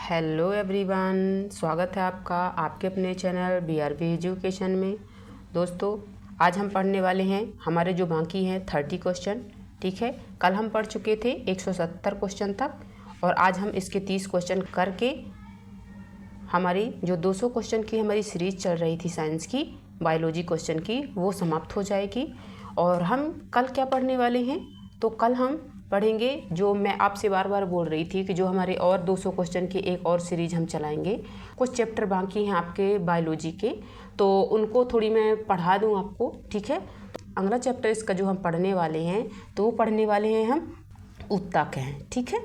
Hello everyone, स्वागत है आपका आपके अपने चैनल BRB एजुकेशन में। दोस्तों, आज हम पढ़ने वाले हैं हमारे जो बाकी हैं 30 क्वेश्चन। ठीक है, कल हम पढ़ चुके थे 170 क्वेश्चन तक और आज हम इसके 30 क्वेश्चन करके हमारी जो 200 क्वेश्चन की हमारी सीरीज़ चल रही थी साइंस की, बायोलॉजी क्वेश्चन की, वो समाप्त हो जाएगी। और हम कल क्या पढ़ने वाले हैं, तो कल हम पढ़ेंगे जो मैं आपसे बार बार बोल रही थी कि जो हमारे और 200 क्वेश्चन की एक और सीरीज़ हम चलाएंगे। कुछ चैप्टर बाकी हैं आपके बायोलॉजी के, तो उनको थोड़ी मैं पढ़ा दूं आपको। ठीक है, अगला चैप्टर इसका जो हम पढ़ने वाले हैं तो वो पढ़ने वाले हैं हम ऊतक हैं। ठीक है,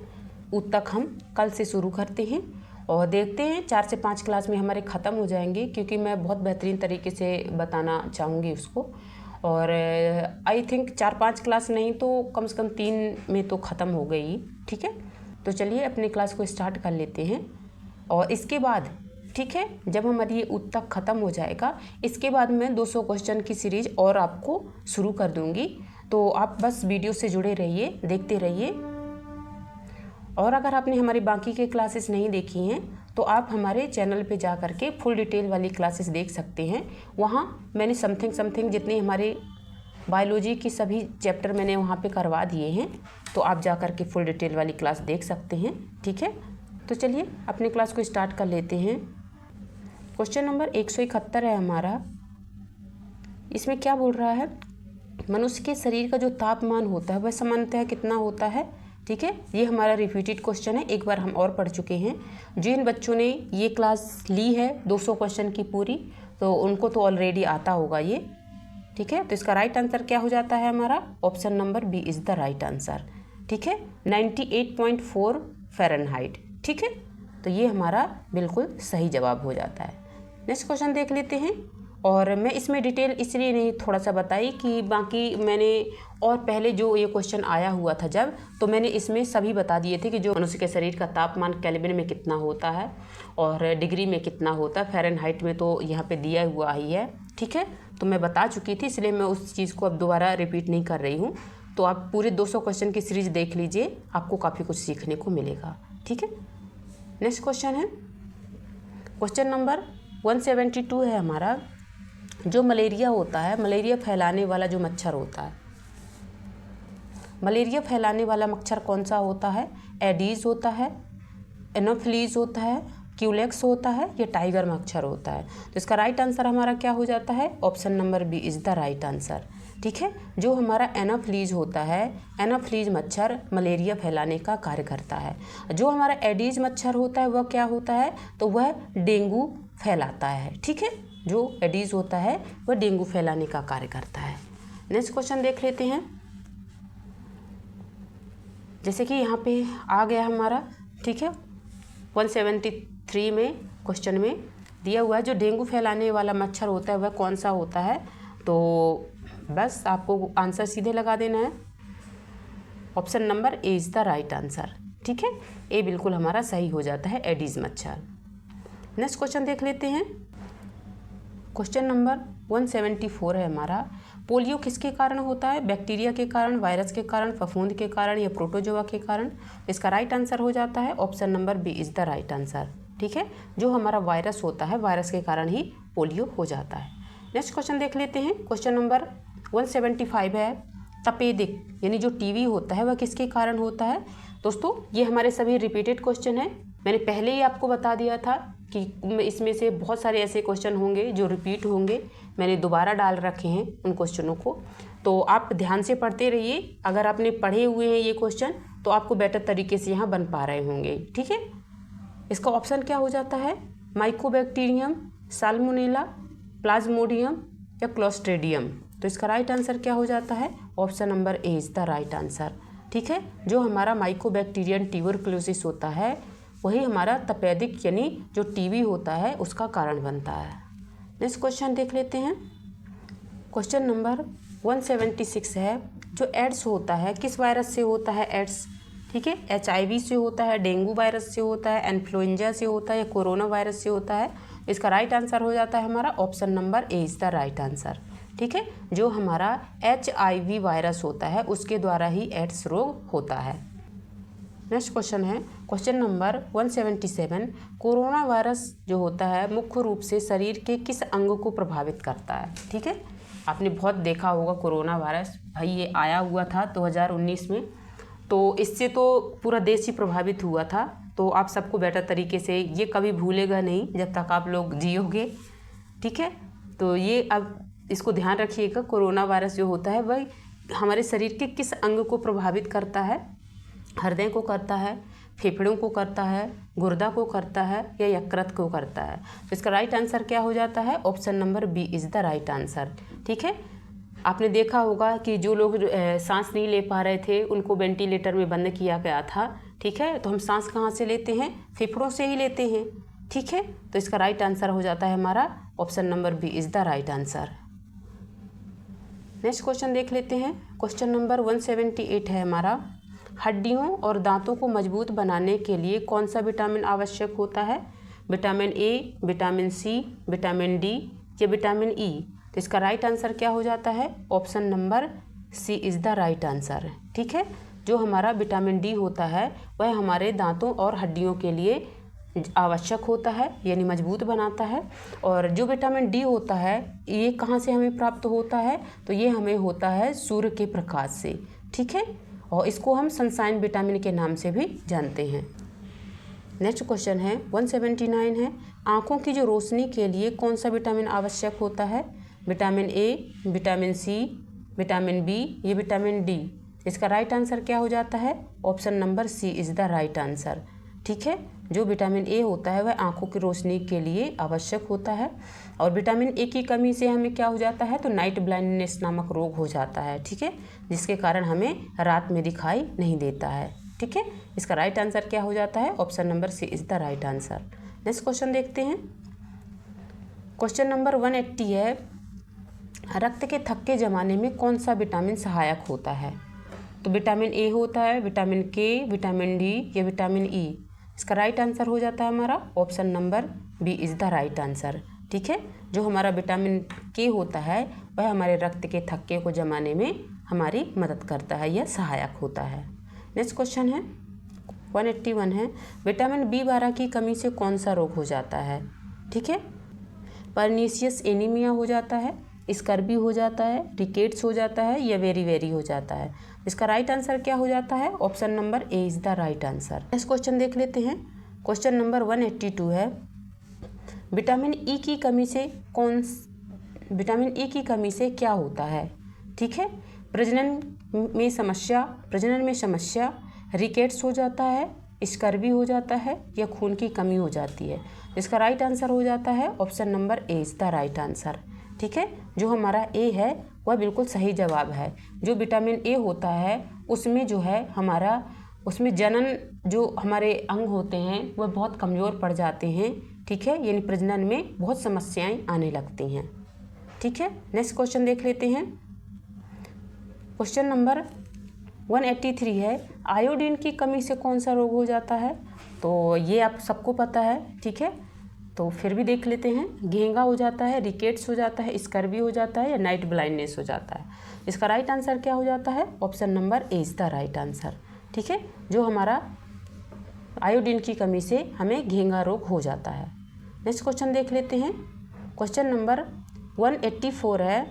ऊतक हम कल से शुरू करते हैं और देखते हैं 4 से 5 क्लास में हमारे ख़त्म हो जाएंगे, क्योंकि मैं बहुत बेहतरीन तरीके से बताना चाहूँगी उसको। और आई थिंक 4-5 क्लास नहीं तो कम से कम 3 में तो ख़त्म हो गई। ठीक है, तो चलिए अपनी क्लास को स्टार्ट कर लेते हैं। और इसके बाद ठीक है, जब हमारी ये ऊतक ख़त्म हो जाएगा, इसके बाद मैं 200 क्वेश्चन की सीरीज़ और आपको शुरू कर दूँगी। तो आप बस वीडियो से जुड़े रहिए, देखते रहिए। और अगर आपने हमारी बाकी के क्लासेस नहीं देखी हैं तो आप हमारे चैनल पे जा कर के फुल डिटेल वाली क्लासेस देख सकते हैं। वहाँ मैंने समथिंग जितने हमारे बायोलॉजी की सभी चैप्टर मैंने वहाँ पे करवा दिए हैं, तो आप जा कर के फुल डिटेल वाली क्लास देख सकते हैं। ठीक है, तो चलिए अपनी क्लास को स्टार्ट कर लेते हैं। क्वेश्चन नंबर 171 है हमारा। इसमें क्या बोल रहा है, मनुष्य के शरीर का जो तापमान होता है वह सामान्यतः कितना होता है। ठीक है, ये हमारा रिपीटेड क्वेश्चन है, एक बार हम और पढ़ चुके हैं। जिन बच्चों ने ये क्लास ली है 200 क्वेश्चन की पूरी, तो उनको तो ऑलरेडी आता होगा ये। ठीक है, तो इसका राइट आंसर क्या हो जाता है हमारा, option number B is the right answer. ठीक है, 98.4 फ़ारेनहाइट। ठीक है, तो ये हमारा बिल्कुल सही जवाब हो जाता है। नेक्स्ट क्वेश्चन देख लेते हैं। और मैं इसमें डिटेल इसलिए नहीं थोड़ा सा बताई कि बाकी मैंने और पहले जो ये क्वेश्चन आया हुआ था जब, तो मैंने इसमें सभी बता दिए थे कि जो मनुष्य के शरीर का तापमान केल्विन में कितना होता है और डिग्री में कितना होता है, फ़ारेनहाइट में तो यहाँ पे दिया हुआ ही है। ठीक है, तो मैं बता चुकी थी, इसलिए मैं उस चीज़ को अब दोबारा रिपीट नहीं कर रही हूँ। तो आप पूरे 200 क्वेश्चन की सीरीज़ देख लीजिए, आपको काफ़ी कुछ सीखने को मिलेगा। ठीक है, नेक्स्ट क्वेश्चन है क्वेश्चन नंबर 172 है हमारा। जो मलेरिया होता है, मलेरिया फैलाने वाला जो मच्छर होता है, मलेरिया फैलाने वाला मच्छर कौन सा होता है, एडीज़ होता है, एनोफिलीज़ होता है, क्यूलेक्स होता है, या टाइगर मच्छर होता है। तो इसका राइट आंसर हमारा क्या हो जाता है, option number B is the right answer. ठीक है, जो हमारा एनोफिलीज़ होता है, एनोफिलीज़ मच्छर मलेरिया फैलाने का कार्य करता है। जो हमारा एडीज़ मच्छर होता है वह क्या होता है, तो वह डेंगू फैलाता है। ठीक है, जो एडीज़ होता है वह डेंगू फैलाने का कार्य करता है। नेक्स्ट क्वेश्चन देख लेते हैं। जैसे कि यहाँ पे आ गया हमारा, ठीक है, 173 में क्वेश्चन में दिया हुआ है जो डेंगू फैलाने वाला मच्छर होता है वह कौन सा होता है। तो बस आपको आंसर सीधे लगा देना है, option number A is the right answer. ठीक है, ए बिल्कुल हमारा सही हो जाता है, एडीज़ मच्छर। नेक्स्ट क्वेश्चन देख लेते हैं। क्वेश्चन नंबर 174 है हमारा। पोलियो किसके कारण होता है, बैक्टीरिया के कारण, वायरस के कारण, फफूंद के कारण, या प्रोटोजोआ के कारण। इसका राइट आंसर हो जाता है option number B is the right answer. ठीक है, जो हमारा वायरस होता है, वायरस के कारण ही पोलियो हो जाता है। नेक्स्ट क्वेश्चन देख लेते हैं। क्वेश्चन नंबर 175 है। तपेदिक यानी जो टीबी होता है वह किसके कारण होता है। दोस्तों, ये हमारे सभी रिपीटेड क्वेश्चन हैं, मैंने पहले ही आपको बता दिया था कि इसमें से बहुत सारे ऐसे क्वेश्चन होंगे जो रिपीट होंगे। मैंने दोबारा डाल रखे हैं उन क्वेश्चनों को, तो आप ध्यान से पढ़ते रहिए। अगर आपने पढ़े हुए हैं ये क्वेश्चन तो आपको बेटर तरीके से यहाँ बन पा रहे होंगे। ठीक है, इसका ऑप्शन क्या हो जाता है, माइकोबैक्टीरियम, साल्मोनेला, प्लाज्मोडियम, या क्लोस्ट्रीडियम। तो इसका राइट आंसर क्या हो जाता है, option number A is the right answer. ठीक है, जो हमारा माइकोबैक्टीरियम ट्यूबरकुलोसिस होता है वही हमारा तपेदिक यानी जो टीबी होता है उसका कारण बनता है। नेक्स्ट क्वेश्चन देख लेते हैं। क्वेश्चन नंबर 176 है। जो एड्स होता है किस वायरस से होता है, एड्स। ठीक है, HIV से होता है, डेंगू वायरस से होता है, इन्फ्लुएंजा से होता है, या कोरोना वायरस से होता है। इसका राइट आंसर हो जाता है हमारा option number A is the right answer. ठीक है, जो हमारा HIV वायरस होता है उसके द्वारा ही एड्स रोग होता है। नेक्स्ट क्वेश्चन है क्वेश्चन नंबर 177, कोरोना वायरस जो होता है मुख्य रूप से शरीर के किस अंग को प्रभावित करता है। ठीक है, आपने बहुत देखा होगा कोरोना वायरस, भाई ये आया हुआ था 2019 में, तो इससे तो पूरा देश ही प्रभावित हुआ था। तो आप सबको बेटर तरीके से ये कभी भूलेगा नहीं जब तक आप लोग जियोगे। ठीक है, तो ये अब इसको ध्यान रखिएगा, कोरोना वायरस जो होता है वह हमारे शरीर के किस अंग को प्रभावित करता है। हृदय को करता है, फेफड़ों को करता है, गुर्दा को करता है या यकृत को करता है। तो इसका राइट आंसर क्या हो जाता है, option number B is the right answer. ठीक है, आपने देखा होगा कि जो लोग सांस नहीं ले पा रहे थे उनको वेंटिलेटर में बंद किया गया था। ठीक है, तो हम सांस कहाँ से लेते हैं, फेफड़ों से ही लेते हैं। ठीक है, तो इसका राइट आंसर हो जाता है हमारा option number B is the right answer. Next question देख लेते हैं। क्वेश्चन नंबर 178 है हमारा, हड्डियों और दांतों को मजबूत बनाने के लिए कौन सा विटामिन आवश्यक होता है। Vitamin A, vitamin C, vitamin D या विटामिन ई। तो इसका राइट आंसर क्या हो जाता है, option number C is the right answer. ठीक है, जो हमारा विटामिन डी होता है वह हमारे दांतों और हड्डियों के लिए आवश्यक होता है, यानी मजबूत बनाता है। और जो विटामिन डी होता है ये कहाँ से हमें प्राप्त होता है, तो ये हमें होता है सूर्य के प्रकाश से। ठीक है, और इसको हम सनशाइन विटामिन के नाम से भी जानते हैं। नेक्स्ट क्वेश्चन है 179 है, आँखों की जो रोशनी के लिए कौन सा विटामिन आवश्यक होता है। Vitamin A, vitamin C, vitamin B या विटामिन डी। इसका राइट आंसर क्या हो जाता है, option number C is the right answer. ठीक है, जो विटामिन ए होता है वह आँखों की रोशनी के लिए आवश्यक होता है। और विटामिन ए की कमी से हमें क्या हो जाता है, तो नाइट ब्लाइंडनेस नामक रोग हो जाता है। ठीक है, जिसके कारण हमें रात में दिखाई नहीं देता है। ठीक है, इसका राइट आंसर क्या हो जाता है, option number C is the right answer. Next question देखते हैं। क्वेश्चन नंबर 180 है, रक्त के थक्के जमाने में कौन सा विटामिन सहायक होता है। तो विटामिन ए होता है, विटामिन के, विटामिन डी या विटामिन ई। इसका राइट आंसर हो जाता है हमारा option number B is the right answer. ठीक है, जो हमारा विटामिन के होता है वह हमारे रक्त के थक्के को जमाने में हमारी मदद करता है या सहायक होता है। नेक्स्ट क्वेश्चन है 181 है, विटामिन बी12 की कमी से कौन सा रोग हो जाता है। ठीक है, परनीशियस एनीमिया हो जाता है, स्कर्वी हो जाता है, रिकेट्स हो जाता है या वेरी हो जाता है। इसका राइट आंसर क्या हो जाता है, option number A is the right answer. Next question देख लेते हैं। क्वेश्चन नंबर 182 है, विटामिन ई की कमी से क्या होता है। ठीक है, प्रजनन में समस्या, रिकेट्स हो जाता है, स्कर्वी हो जाता है या खून की कमी हो जाती है। इसका राइट आंसर हो जाता है option number A is the right answer. ठीक है, जो हमारा ए है वह बिल्कुल सही जवाब है। जो विटामिन ए होता है उसमें जो है हमारा उसमें जनन जो हमारे अंग होते हैं वह बहुत कमज़ोर पड़ जाते हैं। ठीक है, यानी प्रजनन में बहुत समस्याएं आने लगती हैं। ठीक है, नेक्स्ट क्वेश्चन देख लेते हैं। क्वेश्चन नंबर 183 है, आयोडीन की कमी से कौन सा रोग हो जाता है। तो ये आप सबको पता है। ठीक है, तो फिर भी देख लेते हैं। घेंगा हो जाता है, रिकेट्स हो जाता है, स्कर्वी हो जाता है या नाइट ब्लाइंडनेस हो जाता है। इसका राइट आंसर क्या हो जाता है, option number A is the right answer. ठीक है, जो हमारा आयोडीन की कमी से हमें घेंगा रोग हो जाता है। नेक्स्ट क्वेश्चन देख लेते हैं। क्वेश्चन नंबर 184 है,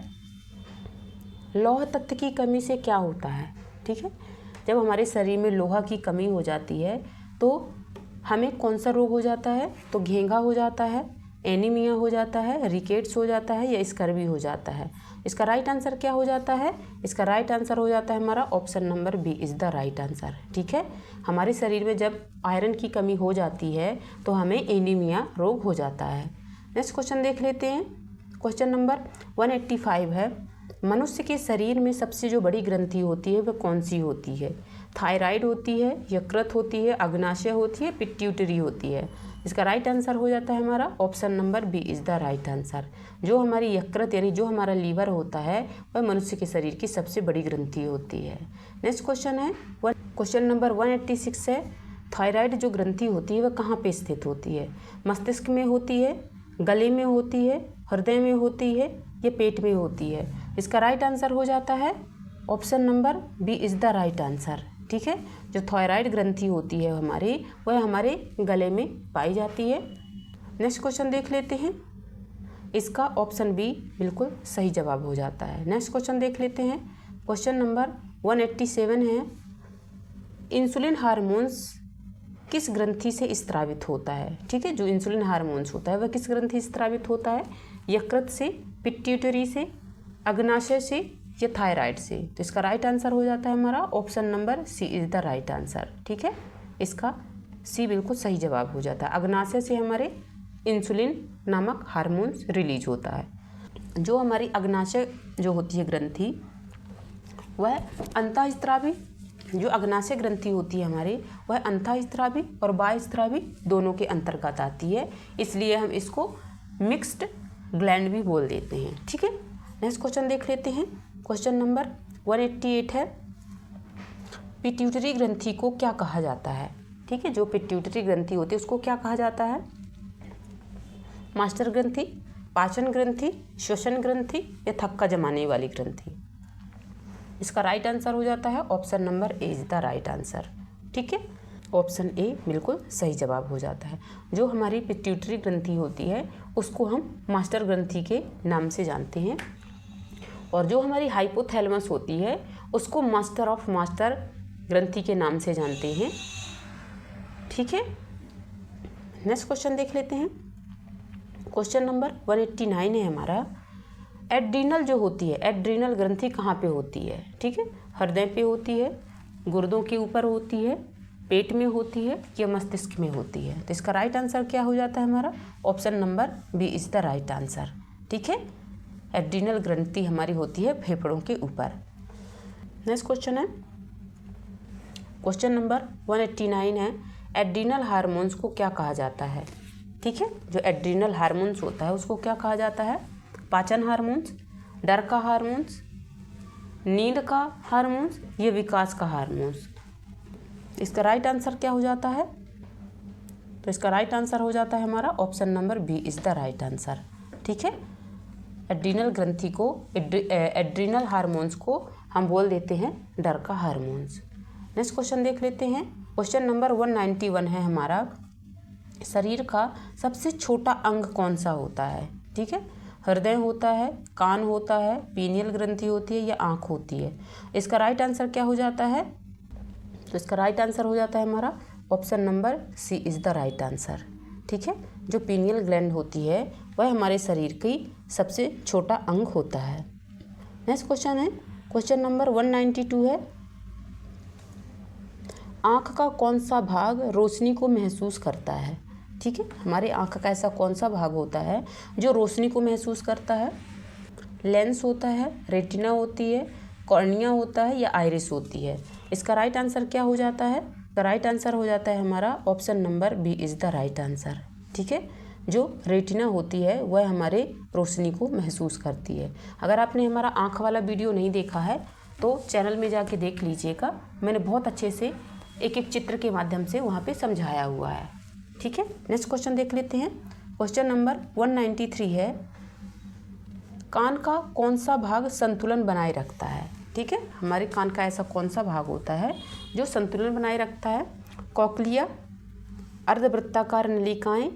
लौह तत्व की कमी से क्या होता है। ठीक है, जब हमारे शरीर में लोहा की कमी हो जाती है तो हमें कौन सा रोग हो जाता है, तो घेंगा हो जाता है, एनीमिया हो जाता है, रिकेट्स हो जाता है या स्कर्वी हो जाता है। इसका राइट आंसर क्या हो जाता है, इसका राइट आंसर हो जाता है हमारा option number B is the right answer. ठीक है, हमारे शरीर में जब आयरन की कमी हो जाती है तो हमें एनीमिया रोग हो जाता है। नेक्स्ट क्वेश्चन देख लेते हैं। क्वेश्चन नंबर 185 है, मनुष्य के शरीर में सबसे जो बड़ी ग्रंथि होती है वह कौन सी होती है। थायराइड होती है, यकृत होती है, अग्नाशय होती है, पिट्यूटरी होती है। इसका राइट आंसर हो जाता है हमारा option number B is the right answer. जो हमारी यकृत यानी जो हमारा लीवर होता है वह मनुष्य के शरीर की सबसे बड़ी ग्रंथि होती है। नेक्स्ट क्वेश्चन है क्वेश्चन नंबर 186 है, थायराइड जो ग्रंथि होती है वह कहाँ पे स्थित होती है। मस्तिष्क में होती है, गले में होती है, हृदय में होती है या पेट में होती है। इसका राइट आंसर हो जाता है option number B is the right answer. ठीक है। जो थायराइड ग्रंथि होती है हमारी, वह हमारे गले में पाई जाती है। नेक्स्ट क्वेश्चन देख लेते हैं। इसका ऑप्शन बी बिल्कुल सही जवाब हो जाता है। नेक्स्ट क्वेश्चन देख लेते हैं। क्वेश्चन नंबर 187 है, इंसुलिन हार्मोन्स किस ग्रंथि से स्त्रावित होता है? ठीक है, जो इंसुलिन हार्मोन्स होता है वह किस ग्रंथि से स्त्रावित होता है? यकृत से, पिट्यूटरी से, अग्नाशय से या थायराइड से? तो इसका राइट आंसर हो जाता है हमारा option number C is the right answer. ठीक है, इसका सी बिल्कुल सही जवाब हो जाता है। अग्नाशय से हमारे इंसुलिन नामक हार्मोन्स रिलीज होता है। जो हमारी अग्नाशय जो होती है ग्रंथि, वह अंतःस्रावी, जो अग्नाशय ग्रंथि होती है हमारी, वह अंतःस्रावी और बाह्यस्रावी दोनों के अंतर्गत आती है, इसलिए हम इसको मिक्स्ड ग्लैंड भी बोल देते हैं। ठीक है, नेक्स्ट क्वेश्चन देख लेते हैं। क्वेश्चन नंबर 188 है, पिट्यूटरी ग्रंथि को क्या कहा जाता है? ठीक है, जो पिट्यूटरी ग्रंथि होती है उसको क्या कहा जाता है? मास्टर ग्रंथि, पाचन ग्रंथि, श्वसन ग्रंथि या थक्का जमाने वाली ग्रंथि? इसका राइट आंसर हो जाता है option number A is the right answer. ठीक है, ऑप्शन ए बिल्कुल सही जवाब हो जाता है। जो हमारी पिट्यूटरी ग्रंथि होती है उसको हम मास्टर ग्रंथि के नाम से जानते हैं, और जो हमारी हाइपोथैलेमस होती है उसको मास्टर ऑफ मास्टर ग्रंथि के नाम से जानते हैं। ठीक है, नेक्स्ट क्वेश्चन देख लेते हैं। क्वेश्चन नंबर 189 है हमारा, एड्रीनल जो होती है, एड्रीनल ग्रंथि कहाँ पे होती है? ठीक है, हृदय पे होती है, गुर्दों के ऊपर होती है, पेट में होती है या मस्तिष्क में होती है? तो इसका राइट आंसर क्या हो जाता है हमारा? Option number B is the right answer. ठीक है, एड्रीनल ग्रंथि हमारी होती है फेफड़ों के ऊपर। नेक्स्ट क्वेश्चन है, क्वेश्चन नंबर 189 है, एड्रीनल हार्मोन्स को क्या कहा जाता है? ठीक है, जो एड्रीनल हार्मोन्स होता है उसको क्या कहा जाता है? पाचन हार्मोन्स, डर का हार्मोन्स, नींद का हार्मोन्स या विकास का हार्मोन्स? इसका राइट आंसर क्या हो जाता है? तो इसका राइट आंसर हो जाता है हमारा option number B is the right answer. ठीक है, एड्रीनल ग्रंथि को, एड्रीनल हार्मोन्स को हम बोल देते हैं डर का हार्मोन्स। नेक्स्ट क्वेश्चन देख लेते हैं। क्वेश्चन नंबर 191 है हमारा, शरीर का सबसे छोटा अंग कौन सा होता है? ठीक है, हृदय होता है, कान होता है, पीनियल ग्रंथि होती है या आँख होती है? इसका राइट आंसर क्या हो जाता है? तो इसका राइट आंसर हो जाता है हमारा option number C is the right answer. ठीक है, जो पीनियल ग्लैंड होती है वह हमारे शरीर की सबसे छोटा अंग होता है। नेक्स्ट क्वेश्चन है, क्वेश्चन नंबर 192 है, आँख का कौन सा भाग रोशनी को महसूस करता है? ठीक है, हमारे आँख का ऐसा कौन सा भाग होता है जो रोशनी को महसूस करता है? लेंस होता है, रेटिना होती है, कॉर्निया होता है या आइरिस होती है? इसका राइट आंसर क्या हो जाता है? तो राइट आंसर हो जाता है हमारा option number B is the right answer. ठीक है, जो रेटिना होती है वह हमारे रोशनी को महसूस करती है। अगर आपने हमारा आँख वाला वीडियो नहीं देखा है तो चैनल में जाके देख लीजिएगा, मैंने बहुत अच्छे से एक एक चित्र के माध्यम से वहाँ पे समझाया हुआ है। ठीक है, नेक्स्ट क्वेश्चन देख लेते हैं। क्वेश्चन नंबर 193 है, कान का कौन सा भाग संतुलन बनाए रखता है? ठीक है, हमारे कान का ऐसा कौन सा भाग होता है जो संतुलन बनाए रखता है? कॉक्लिया, अर्धवृत्ताकार नलिकाएं,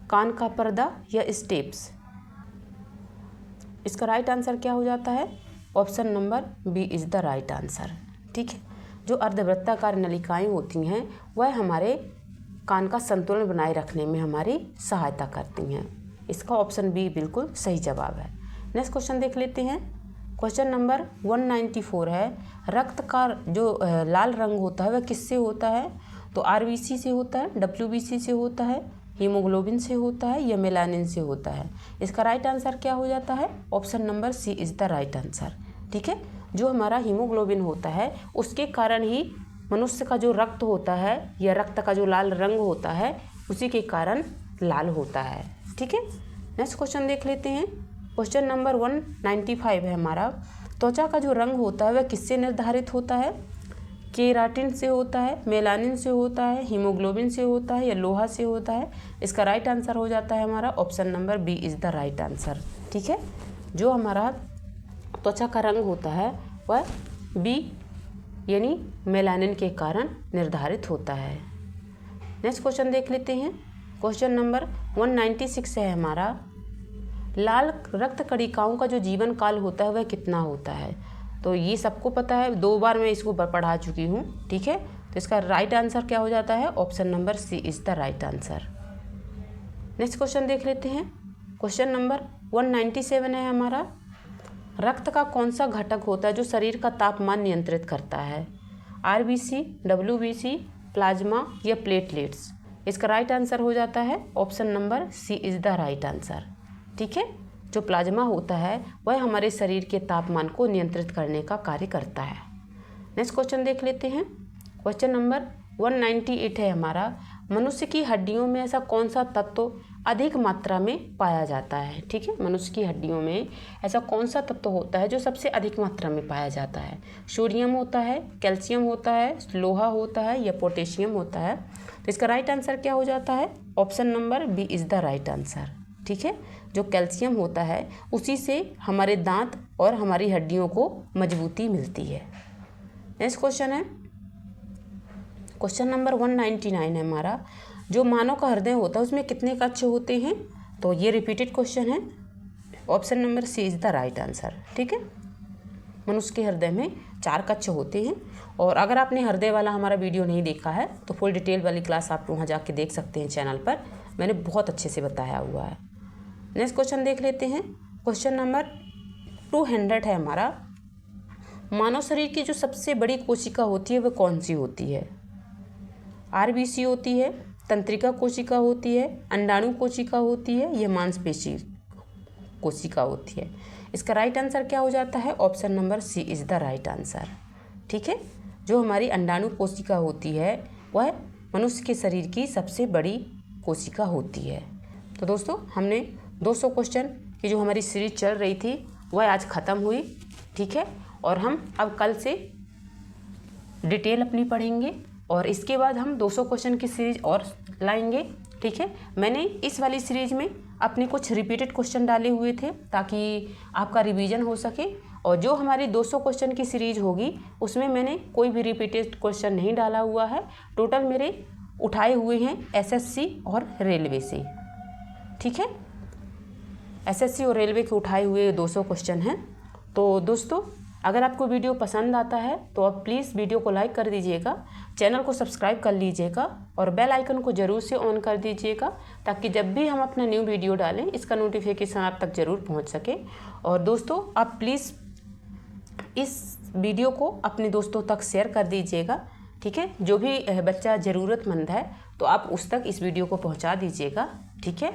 कान का पर्दा या स्टेप्स? इसका राइट आंसर क्या हो जाता है? Option number B is the right answer. ठीक है, जो अर्धवृत्ताकार नलिकाएं होती हैं वह हमारे कान का संतुलन बनाए रखने में हमारी सहायता करती हैं। इसका ऑप्शन बी बिल्कुल सही जवाब है। नेक्स्ट क्वेश्चन देख लेते हैं। क्वेश्चन नंबर 194 है, रक्त का जो लाल रंग होता है वह किससे होता है? तो आरबीसी से होता है, डब्ल्यूबीसी से होता है, हीमोग्लोबिन से होता है या मेलानिन से होता है? इसका राइट आंसर क्या हो जाता है? Option number C is the right answer. ठीक है, जो हमारा हीमोग्लोबिन होता है उसके कारण ही मनुष्य का जो रक्त होता है या रक्त का जो लाल रंग होता है उसी के कारण लाल होता है। ठीक है, नेक्स्ट क्वेश्चन देख लेते हैं। क्वेश्चन नंबर 195 है हमारा, त्वचा का जो रंग होता है वह किससे निर्धारित होता है? केराटिन से होता है, मेलानिन से होता है, हीमोग्लोबिन से होता है या लोहा से होता है? इसका राइट आंसर हो जाता है हमारा option number B is the right answer. ठीक है, जो हमारा त्वचा का रंग होता है वह बी यानी मेलानिन के कारण निर्धारित होता है। नेक्स्ट क्वेश्चन देख लेते हैं। क्वेश्चन नंबर 196 है हमारा, लाल रक्त कणिकाओं का जो जीवन काल होता है वह कितना होता है। तो ये सबको पता है, 2 बार मैं इसको पढ़ा चुकी हूँ, ठीक है। तो इसका राइट आंसर क्या हो जाता है, option number C is the right answer. Next question देख लेते हैं। क्वेश्चन नंबर 197 है हमारा, रक्त का कौन सा घटक होता है जो शरीर का तापमान नियंत्रित करता है, आरबीसी, डब्ल्यूबीसी, प्लाज्मा या प्लेटलेट्स। इसका राइट आंसर हो जाता है option number C is the right answer, ठीक है। जो प्लाज्मा होता है वह हमारे शरीर के तापमान को नियंत्रित करने का कार्य करता है। नेक्स्ट क्वेश्चन देख लेते हैं। क्वेश्चन नंबर 198 है हमारा, मनुष्य की हड्डियों में ऐसा कौन सा तत्व अधिक मात्रा में पाया जाता है, ठीक है। मनुष्य की हड्डियों में ऐसा कौन सा तत्व होता है जो सबसे अधिक मात्रा में पाया जाता है, सोडियम होता है, कैल्शियम होता है, लोहा होता है या पोटेशियम होता है। तो इसका राइट आंसर क्या हो जाता है, option number B is the right answer, ठीक है। जो कैल्शियम होता है उसी से हमारे दांत और हमारी हड्डियों को मजबूती मिलती है। नेक्स्ट क्वेश्चन है क्वेश्चन नंबर 199 है हमारा, जो मानव का हृदय होता है उसमें कितने कक्ष होते हैं। तो ये रिपीटेड क्वेश्चन है, option number C is the right answer, ठीक है। मनुष्य के हृदय में 4 कक्ष होते हैं। और अगर आपने हृदय वाला हमारा वीडियो नहीं देखा है तो फुल डिटेल वाली क्लास आप वहाँ जाके देख सकते हैं चैनल पर, मैंने बहुत अच्छे से बताया हुआ है। नेक्स्ट क्वेश्चन देख लेते हैं। क्वेश्चन नंबर 200 है हमारा, मानव शरीर की जो सबसे बड़ी कोशिका होती है वह कौन सी होती है, आरबीसी होती है, तंत्रिका कोशिका होती है, अंडाणु कोशिका होती है या मांसपेशी कोशिका होती है। इसका राइट आंसर क्या हो जाता है, option number C is the right answer, ठीक है। जो हमारी अंडाणु कोशिका होती है वह मनुष्य के शरीर की सबसे बड़ी कोशिका होती है। तो दोस्तों हमने 200 क्वेश्चन की जो हमारी सीरीज चल रही थी वह आज ख़त्म हुई, ठीक है। और हम अब कल से डिटेल अपनी पढ़ेंगे और इसके बाद हम 200 क्वेश्चन की सीरीज और लाएंगे, ठीक है। मैंने इस वाली सीरीज में अपने कुछ रिपीटेड क्वेश्चन डाले हुए थे ताकि आपका रिवीजन हो सके, और जो हमारी 200 क्वेश्चन की सीरीज होगी उसमें मैंने कोई भी रिपीटेड क्वेश्चन नहीं डाला हुआ है। टोटल मेरे उठाए हुए हैं एसएससी और रेलवे से, ठीक है। एसएससी और रेलवे के उठाए हुए 200 क्वेश्चन हैं। तो दोस्तों अगर आपको वीडियो पसंद आता है तो आप प्लीज़ वीडियो को लाइक कर दीजिएगा, चैनल को सब्सक्राइब कर लीजिएगा और बेल आइकन को ज़रूर से ऑन कर दीजिएगा ताकि जब भी हम अपना न्यू वीडियो डालें इसका नोटिफिकेशन आप तक ज़रूर पहुंच सके। और दोस्तों आप प्लीज़ इस वीडियो को अपने दोस्तों तक शेयर कर दीजिएगा, ठीक है। जो भी बच्चा ज़रूरतमंद है तो आप उस तक इस वीडियो को पहुँचा दीजिएगा, ठीक है।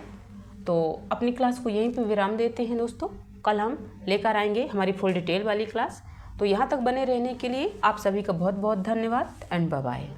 तो अपनी क्लास को यहीं पर विराम देते हैं दोस्तों, कल हम लेकर आएंगे हमारी फुल डिटेल वाली क्लास। तो यहाँ तक बने रहने के लिए आप सभी का बहुत बहुत धन्यवाद एंड बाय बाय।